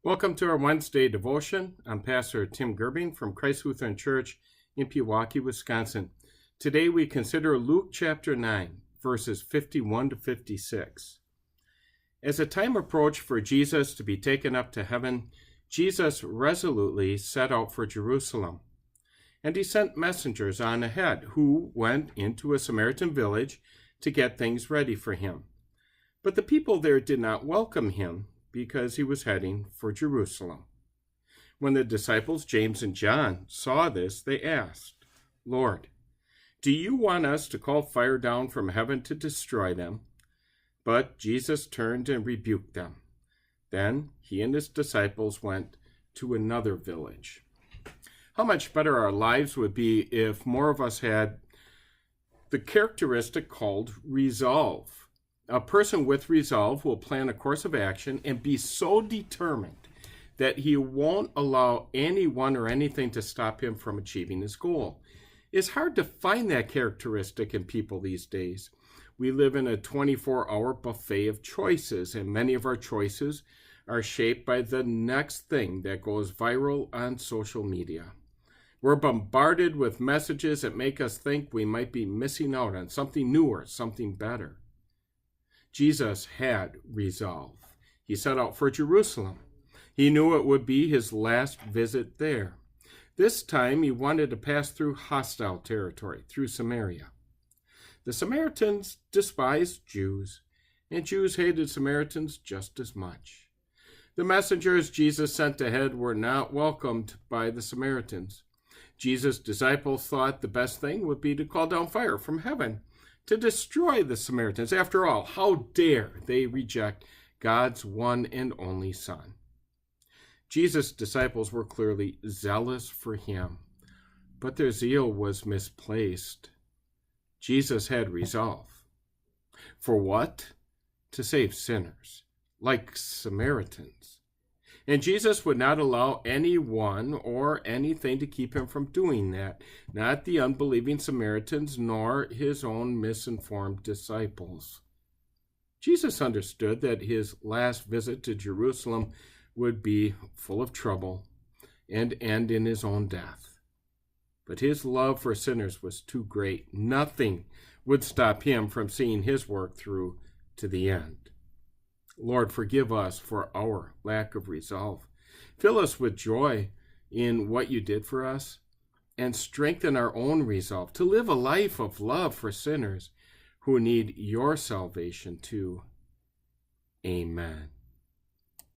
Welcome to our Wednesday devotion. I'm Pastor Tim Gerbing from Christ Lutheran Church in Pewaukee, Wisconsin. Today we consider Luke chapter 9, verses 51 to 56. As the time approached for Jesus to be taken up to heaven, Jesus resolutely set out for Jerusalem. And he sent messengers on ahead who went into a Samaritan village to get things ready for him. But the people there did not welcome him because he was heading for Jerusalem. When the disciples James and John saw this, they asked, "Lord, do you want us to call fire down from heaven to destroy them?" But Jesus turned and rebuked them. Then he and his disciples went to another village. How much better our lives would be if more of us had the characteristic called resolve. A person with resolve will plan a course of action and be so determined that he won't allow anyone or anything to stop him from achieving his goal. It's hard to find that characteristic in people these days. We live in a 24-hour buffet of choices, and many of our choices are shaped by the next thing that goes viral on social media. We're bombarded with messages that make us think we might be missing out on something newer, something better. Jesus had resolve. He set out for Jerusalem. He knew it would be his last visit there. This time he wanted to pass through hostile territory, through Samaria. The Samaritans despised Jews, and Jews hated Samaritans just as much. The messengers Jesus sent ahead were not welcomed by the Samaritans. Jesus' disciples thought the best thing would be to call down fire from heaven to destroy the Samaritans. After all, how dare they reject God's one and only Son? Jesus' disciples were clearly zealous for him, but their zeal was misplaced. Jesus had resolve. For what? To save sinners, like Samaritans. And Jesus would not allow anyone or anything to keep him from doing that, not the unbelieving Samaritans nor his own misinformed disciples. Jesus understood that his last visit to Jerusalem would be full of trouble and end in his own death. But his love for sinners was too great. Nothing would stop him from seeing his work through to the end. Lord, forgive us for our lack of resolve. Fill us with joy in what you did for us, and strengthen our own resolve to live a life of love for sinners who need your salvation too. Amen.